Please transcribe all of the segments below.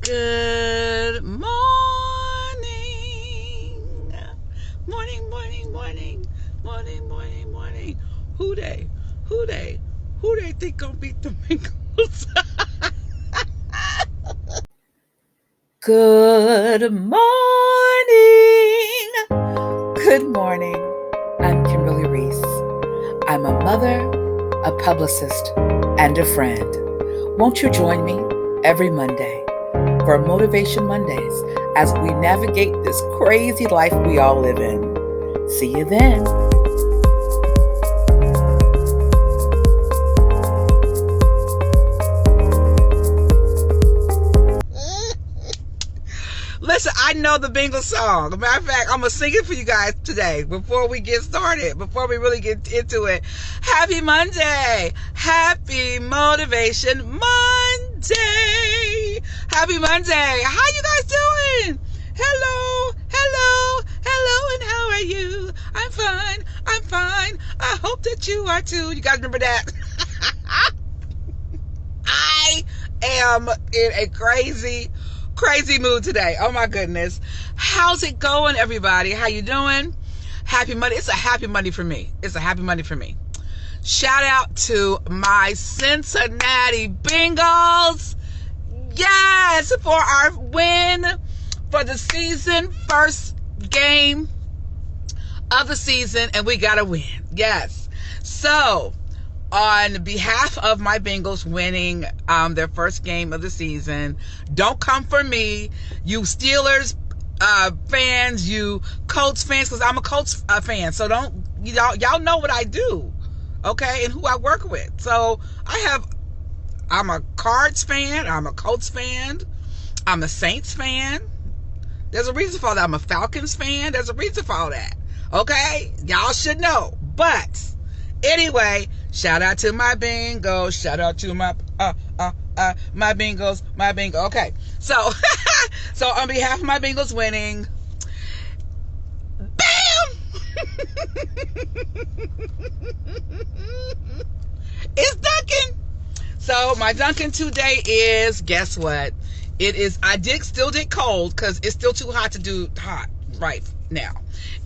Good morning. Morning. Who they think gonna beat the Bengals? Good morning. Good morning. I'm Kimberly Reese. I'm a mother, a publicist, and a friend. Won't you join me every Monday for Motivation Mondays as we navigate this crazy life we all live in? See you then. Listen, I know the Bengals song. Matter of fact, I'm gonna sing it for you guys today before we get started, before we really get into it. Happy Monday! Happy Motivation Monday! Happy Monday! How you guys doing? Hello, and how are you? I'm fine. I hope that you are too. You guys remember that? I am in a crazy mood today. Oh my goodness. How's it going, everybody? How you doing? Happy Monday. It's a happy Monday for me. Shout out to my Cincinnati Bengals. Yes, for our win for the season, first game of the season, and we got to win. Yes. So, on behalf of my Bengals winning their first game of the season, don't come for me, you Steelers fans, you Colts fans, because I'm a Colts fan. So don't, y'all know what I do, okay, and who I work with. So I'm a Cards fan, I'm a Colts fan, I'm a Saints fan. There's a reason for all that. I'm a Falcons fan. There's a reason for all that, okay? Y'all should know. But anyway, shout out to my Bengals. Shout out to my Bengals. Okay, so so on behalf of my Bengals winning, bam, it's Dunkin'. So my Dunkin' today is, guess what? It is. Still did cold because it's still too hot to do hot right now.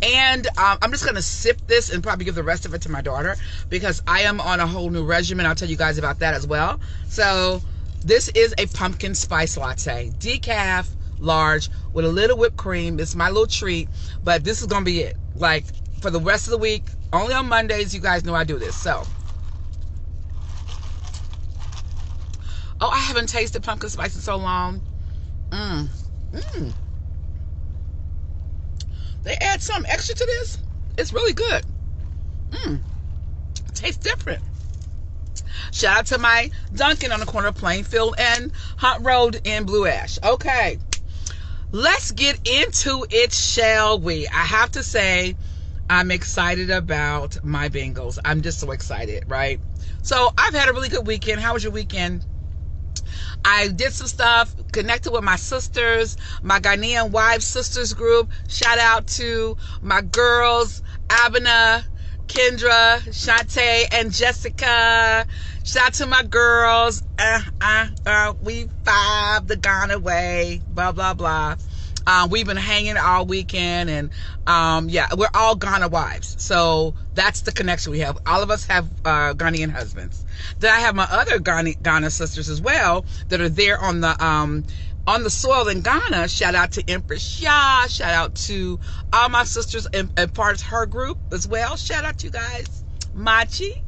And I'm just going to sip this and probably give the rest of it to my daughter because I am on a whole new regimen. I'll tell you guys about that as well. So this is a pumpkin spice latte, decaf, large, with a little whipped cream. It's my little treat, but this is going to be it. Like for the rest of the week, only on Mondays, you guys know I do this. So, oh, I haven't tasted pumpkin spice in so long. They add some extra to this. It's really good. Tastes different. Shout out to my Dunkin' on the corner of Plainfield and Hunt Road in Blue Ash. Okay, let's get into it, shall we? I have to say, I'm excited about my Bengals. I'm just so excited, right? So I've had a really good weekend. How was your weekend? I did some stuff, connected with my sisters, my Ghanaian Wives Sisters group. Shout out to my girls, Abena, Kendra, Shantae, and Jessica. Shout out to my girls. We five the Ghana way, blah, blah, blah. We've been hanging all weekend, and yeah, we're all Ghana wives. So that's the connection we have. All of us have Ghanaian husbands. Then I have my other Ghana sisters as well that are there on the soil in Ghana. Shout out to Empress Shah. Shout out to all my sisters and part of her group as well. Shout out to you guys. Machi.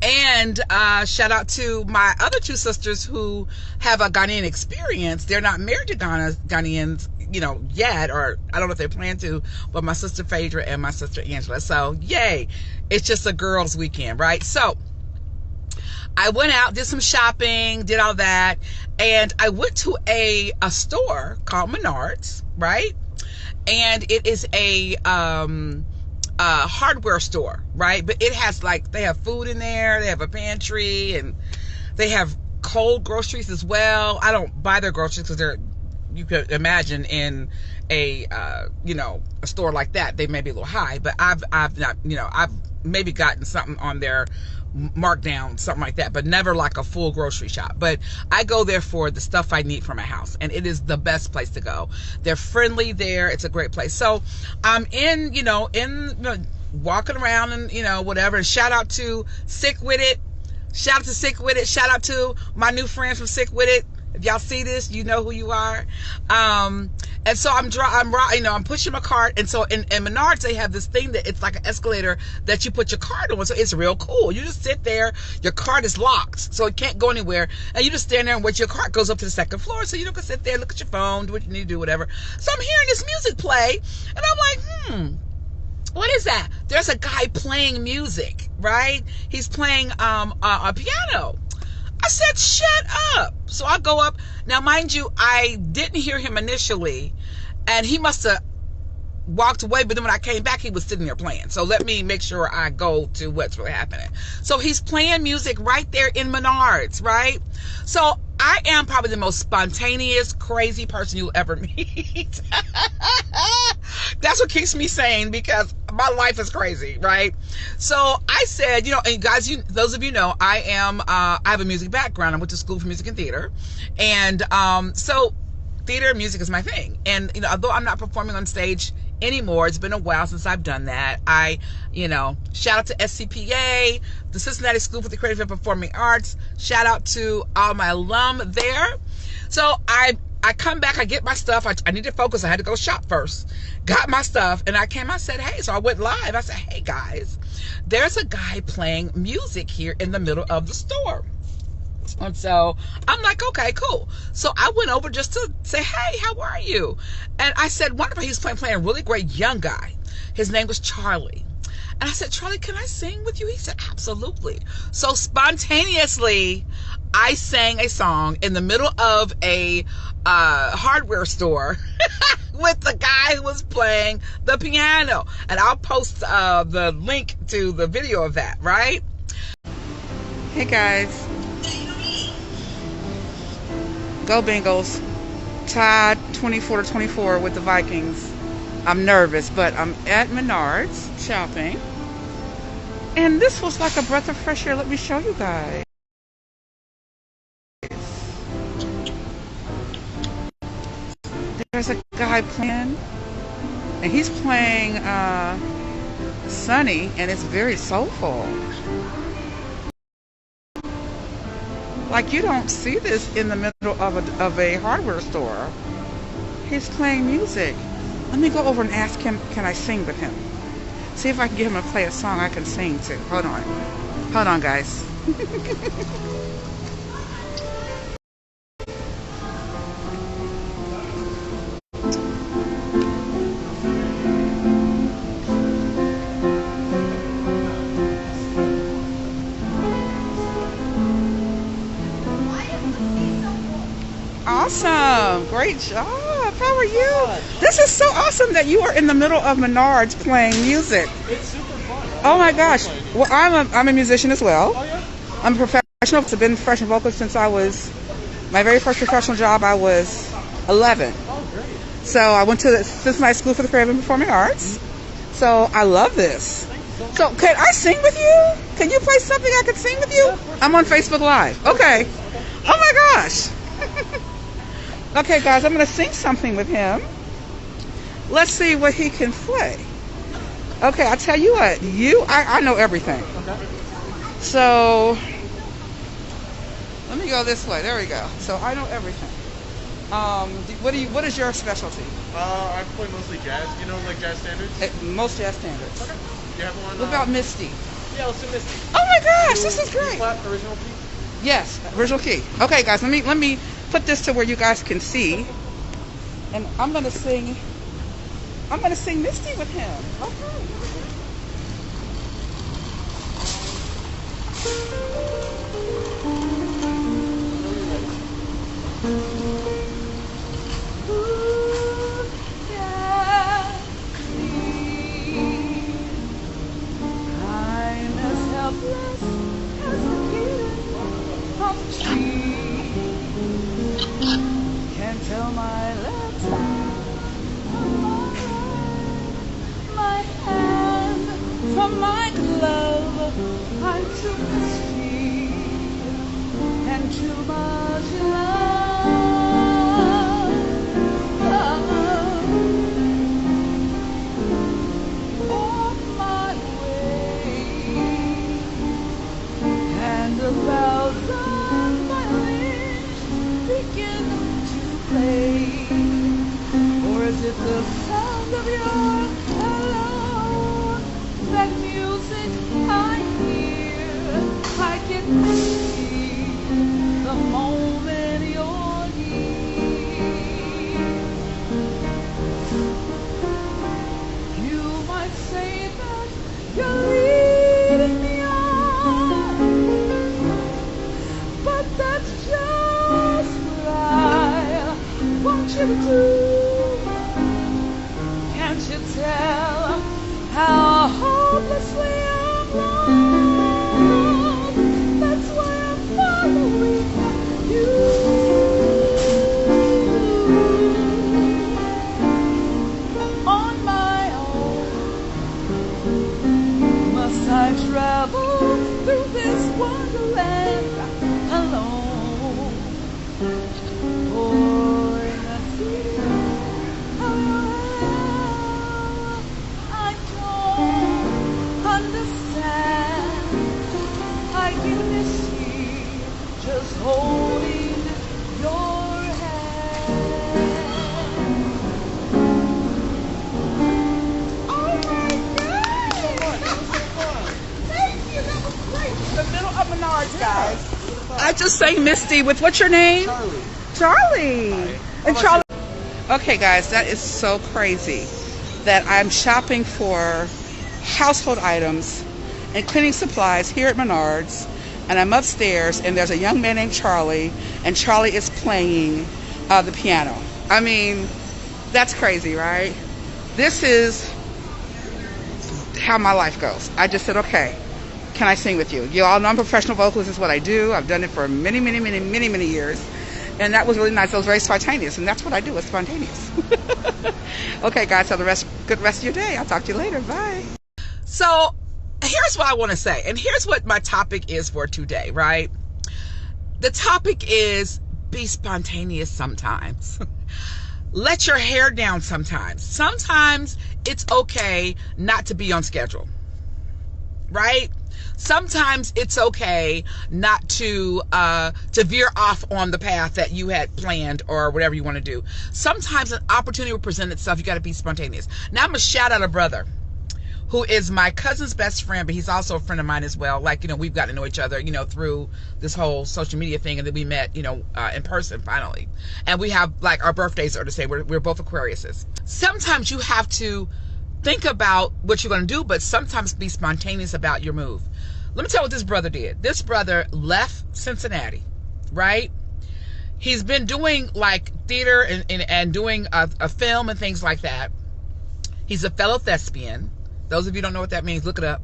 And shout out to my other two sisters who have a Ghanaian experience. They're not married to Ghanaians, yet, or I don't know if they plan to, but my sister Phaedra and my sister Angela. So, yay. It's just a girls' weekend, right? So, I went out, did some shopping, did all that, and I went to a store called Menards, right? And it is a hardware store, right? But it has they have food in there, they have a pantry, and they have cold groceries as well. I don't buy their groceries because you could imagine in a store like that, they may be a little high, but I've not, I've maybe gotten something on their marked down, something like that, but never like a full grocery shop. But I go there for the stuff I need for my house, and it is the best place to go. They're friendly there. It's a great place. So I'm in walking around and whatever. And shout out to Sick With It. Shout out to Sick With It. Shout out to my new friends from Sick With It. If y'all see this, you know who you are. And so I'm pushing my cart. And so in Menards, they have this thing that it's like an escalator that you put your cart on. So it's real cool. You just sit there. Your cart is locked, so it can't go anywhere. And you just stand there and wait. Your cart goes up to the second floor. So you can sit there, look at your phone, do what you need to do, whatever. So I'm hearing this music play, and I'm like, what is that? There's a guy playing music, right? He's playing a piano. I said, shut up. So I go up. Now, mind you, I didn't hear him initially, and he must have walked away, but then when I came back, he was sitting there playing. So let me make sure I go to what's really happening. So he's playing music right there in Menards, right? So I am probably the most spontaneous, crazy person you'll ever meet. That's what keeps me sane, because my life is crazy, right? So I said, and guys, those of you know, I have a music background. I went to school for music and theater. And so theater and music is my thing. And, although I'm not performing on stage anymore, it's been a while since I've done that. Shout out to SCPA, the Cincinnati School for the Creative and Performing Arts. Shout out to all my alum there. So I come back, I get my stuff. I need to focus. I had to go shop first. Got my stuff, and I said, hey, so I went live. I said, hey guys, there's a guy playing music here in the middle of the store. And so I'm like, okay, cool. So I went over just to say, hey, how are you? And I said, wonderful. He was playing a really great young guy. His name was Charlie. And I said, Charlie, can I sing with you? He said, absolutely. So spontaneously, I sang a song in the middle of a hardware store with the guy who was playing the piano. And I'll post the link to the video of that, right? Hey, guys. Go Bengals. Tied 24-24 with the Vikings. I'm nervous, but I'm at Menards shopping. And this was like a breath of fresh air. Let me show you guys. There's a guy playing, and he's playing Sunny, and it's very soulful. Like, you don't see this in the middle of a hardware store. He's playing music. Let me go over and ask him, can I sing with him? See if I can get him to play a song I can sing to. Hold on, guys. Awesome. Great job. How are you? This is so awesome that you are in the middle of Menards playing music. It's super fun. Oh my gosh. Well, I'm a musician as well. Oh yeah? I'm a professional. I've been a professional vocalist since my very first professional job, I was 11. Oh, great. So I went to the Cincinnati School for the Creative and Performing Arts. So I love this. So can I sing with you? Can you play something I can sing with you? I'm on Facebook Live. Okay. Oh my gosh. Okay, guys, I'm going to sing something with him. Let's see what he can play. Okay, I'll tell you what. I know everything. Okay. So, let me go this way. There we go. So, I know everything. What is your specialty? I play mostly jazz. You know, like jazz standards? Most jazz standards. Okay. Do you have one? What about Misty? Yeah, let's do Misty. Oh my gosh, this is great. Flat, original key? Yes, original key. Okay, guys, let me put this to where you guys can see. And I'm gonna sing Misty with him. Okay. Can't tell my letter, my hand from my glove. I took too much love. On my way, and 1,000 violins begin to play. Or is it the sound of your hello? That music I hear, I can see the moment you're here. You might say that you're leading me on, but that's just what I want you to do. Can't you tell how hopelessly I'm lost? That's why I'm following you. On my own, must I travel through this wonderland alone? Boy, I feel I don't understand. I can miss you just holding your hand. Oh my God! Thank you. That was great. The middle of Menards, guys. I just sang Misty with, what's your name? Charlie. Charlie. And Charlie. Okay, guys, that is so crazy that I'm shopping for household items and cleaning supplies here at Menards, and I'm upstairs, and there's a young man named Charlie, and Charlie is playing the piano. I mean, that's crazy, right? This is how my life goes. I just said, okay, can I sing with you? You all know I'm a professional vocalist. Is what I do. I've done it for many years. And that was really nice. It was very spontaneous. And that's what I do. It's spontaneous. Okay, guys. Have good rest of your day. I'll talk to you later. Bye. So here's what I want to say. And here's what my topic is for today, right? The topic is be spontaneous sometimes. Let your hair down sometimes. Sometimes it's okay not to be on schedule, right? Sometimes it's okay not to veer off on the path that you had planned or whatever you want to do. Sometimes an opportunity will present itself. You got to be spontaneous. Now I'm going to shout out a brother who is my cousin's best friend, but he's also a friend of mine as well. Like, we've gotten to know each other, through this whole social media thing, and then we met, in person finally. And we have, like, our birthdays are the same. We're both Aquariuses. Sometimes you have to think about what you're going to do, but sometimes be spontaneous about your move. Let me tell you what this brother did. This brother left Cincinnati, right? He's been doing like theater and doing a film and things like that. He's a fellow thespian. Those of you who don't know what that means, look it up.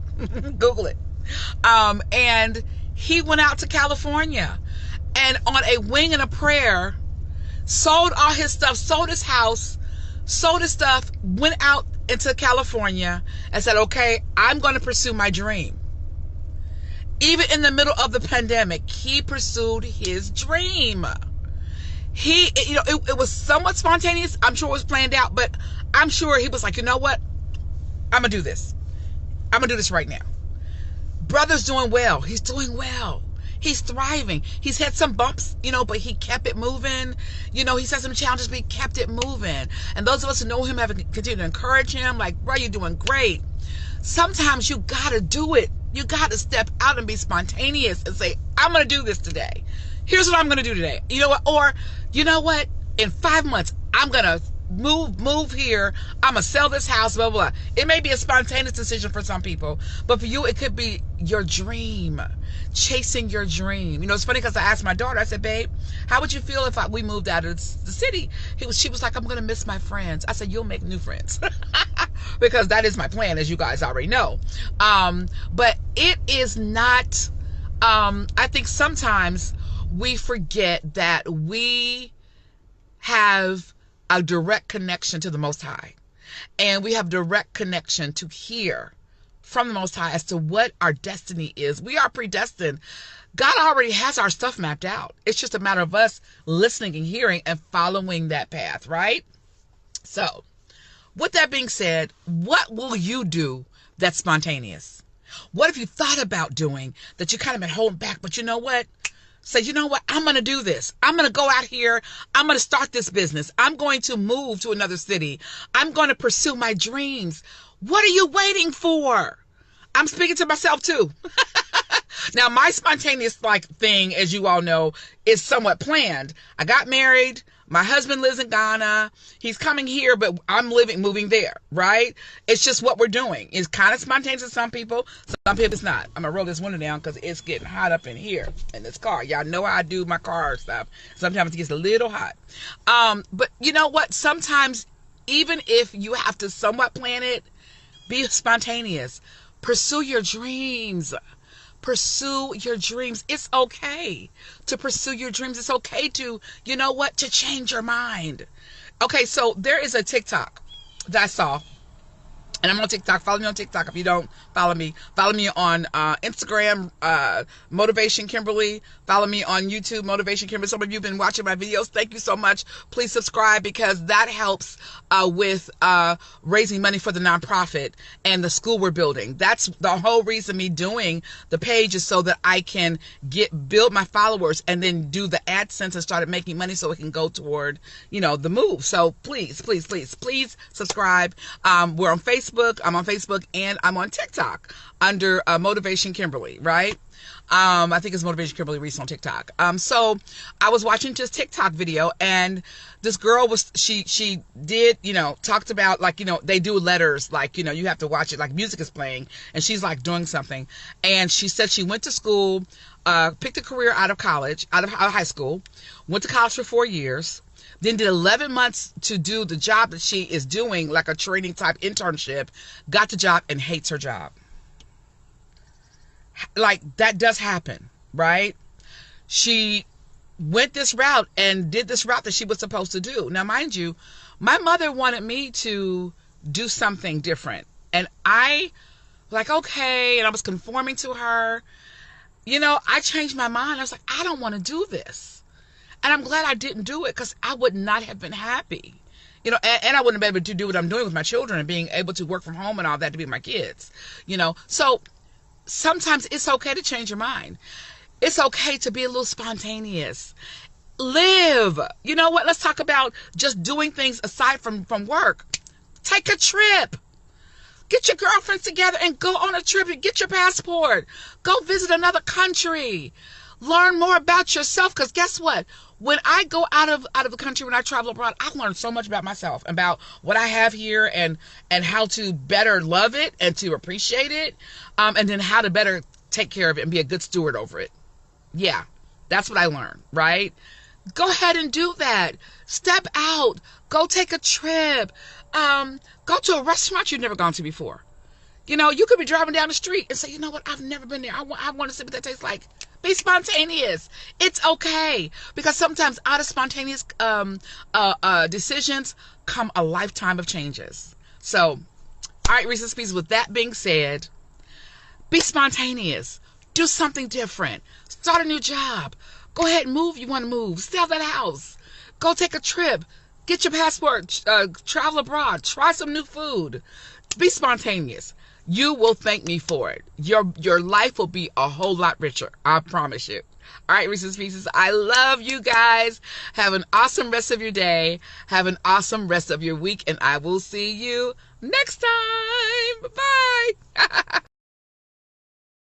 Google it. And he went out to California and on a wing and a prayer, sold all his stuff, sold his house, sold his stuff, went out into California and said, okay, I'm going to pursue my dream. Even in the middle of the pandemic, he pursued his dream. It was somewhat spontaneous. I'm sure it was planned out, but I'm sure he was like, you know what? I'm going to do this. I'm going to do this right now. Brother's doing well. He's doing well. He's thriving. He's had some bumps, but he kept it moving. He's had some challenges, but he kept it moving. And those of us who know him have continued to encourage him, like, bro, you're doing great. Sometimes you got to do it. You got to step out and be spontaneous and say, I'm going to do this today. Here's what I'm going to do today. You know what? Or, you know what? In 5 months, I'm going to move here. I'm going to sell this house, blah, blah, blah. It may be a spontaneous decision for some people, but for you, it could be your dream, chasing your dream. It's funny because I asked my daughter, I said, babe, how would you feel if we moved out of the city? She was like, I'm going to miss my friends. I said, you'll make new friends. Because that is my plan, as you guys already know. But it is not, I think sometimes we forget that we have a direct connection to the Most High. And we have direct connection to hear from the Most High as to what our destiny is. We are predestined. God already has our stuff mapped out. It's just a matter of us listening and hearing and following that path, right? So, with that being said, what will you do that's spontaneous? What have you thought about doing that you kind of been holding back, but you know what? Say, you know what? I'm going to do this. I'm going to go out here. I'm going to start this business. I'm going to move to another city. I'm going to pursue my dreams. What are you waiting for? I'm speaking to myself too. Now, my spontaneous thing, as you all know, is somewhat planned. I got married. My husband lives in Ghana. He's coming here, but I'm moving there, right? It's just what we're doing. It's kind of spontaneous to some people. Some people it's not. I'm going to roll this window down because it's getting hot up in here in this car. Y'all know how I do my car stuff. Sometimes it gets a little hot. But you know what? Sometimes, even if you have to somewhat plan it, be spontaneous. Pursue your dreams. Pursue your dreams. It's okay to pursue your dreams. It's okay to, you know what, to change your mind. Okay, so there is a TikTok that I saw. And I'm on TikTok. Follow me on TikTok. If you don't follow me on Instagram, Motivation Kimberly. Follow me on YouTube, Motivation Kimberly. Some of you have been watching my videos. Thank you so much. Please subscribe because that helps with raising money for the nonprofit and the school we're building. That's the whole reason me doing the page is so that I can build my followers and then do the AdSense and start making money so it can go toward, the move. So please subscribe. We're on Facebook. I'm on Facebook and I'm on TikTok under Motivation Kimberly, right? I think it's Motivation Kimberly Reese on TikTok. So I was watching this TikTok video and this girl she did, talked about they do letters, you have to watch it, like music is playing and she's doing something. And she said she went to school, picked a career out of high school, went to college for 4 years, then did 11 months to do the job that she is doing, like a training type internship, got the job and hates her job. That does happen, right? She went this route and did this route that she was supposed to do. Now, mind you, my mother wanted me to do something different. And I, okay, and I was conforming to her. I changed my mind. I was like, I don't want to do this. And I'm glad I didn't do it because I would not have been happy. And I wouldn't have been able to do what I'm doing with my children and being able to work from home and all that to be with my kids. So sometimes it's okay to change your mind. It's okay to be a little spontaneous. Live. You know what? Let's talk about just doing things aside from work. Take a trip. Get your girlfriends together and go on a trip. Get your passport. Go visit another country. Learn more about yourself because guess what? When I go out of the country, when I travel abroad, I learn so much about myself, about what I have here and how to better love it and to appreciate it, and then how to better take care of it and be a good steward over it. Yeah, that's what I learned, right? Go ahead and do that. Step out. Go take a trip. Go to a restaurant you've never gone to before. You could be driving down the street and say, you know what? I've never been there. I want to see what that tastes like. Be spontaneous. It's okay. Because sometimes out of spontaneous decisions come a lifetime of changes. So, all right, Reese's Pieces, with that being said, be spontaneous. Do something different. Start a new job. Go ahead and move. You want to move. Sell that house. Go take a trip. Get your passport. Travel abroad. Try some new food. Be spontaneous. You will thank me for it. Your life will be a whole lot richer. I promise you. All right, Reese's Pieces, I love you guys. Have an awesome rest of your day. Have an awesome rest of your week. And I will see you next time.